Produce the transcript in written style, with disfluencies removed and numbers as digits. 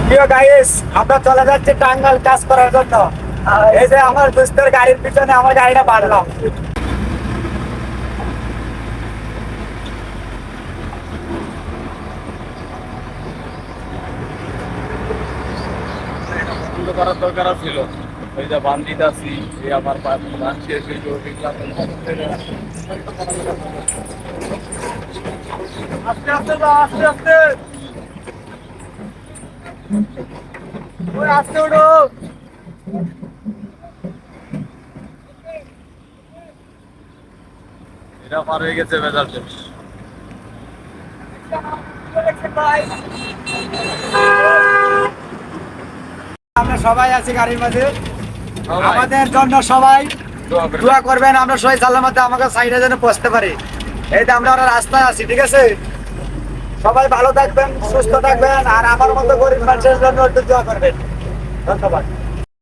প্রিয় গাইস, আমরা চলে যাচ্ছি টাঙ্গাইল কাজ করার জন্য। এই যে আমার দোস্তের গাড়ির পিছনে আমার গাড়িটা বাড়লাম। বন্ধ করার দরকার ছিল। ওই যে বান্দিত আছি, এই আমার গান শেষ হইল, দেখলাম আস্তে আস্তে যা, আস্তে আস্তে ওই আস্তে উঠো। এটা পার হয়ে গেছে বেজার শেষ। আমরা সবাই আছি গাড়ির মাঝে, সবাই আমাদের জন্য সবাই দোয়া করবেন। দোয়া করবেন, আমরা সবাই সালামতে আমাকে সাইডে যেন পৌঁছতে পারি। এই যে আমরা রাস্তায় আছি, ঠিক আছে? সবাই ভালো থাকবেন, সুস্থ থাকবেন, আর আমার মতো গরিব মানুষের জন্য একটু দোয়া করবেন। ধন্যবাদ।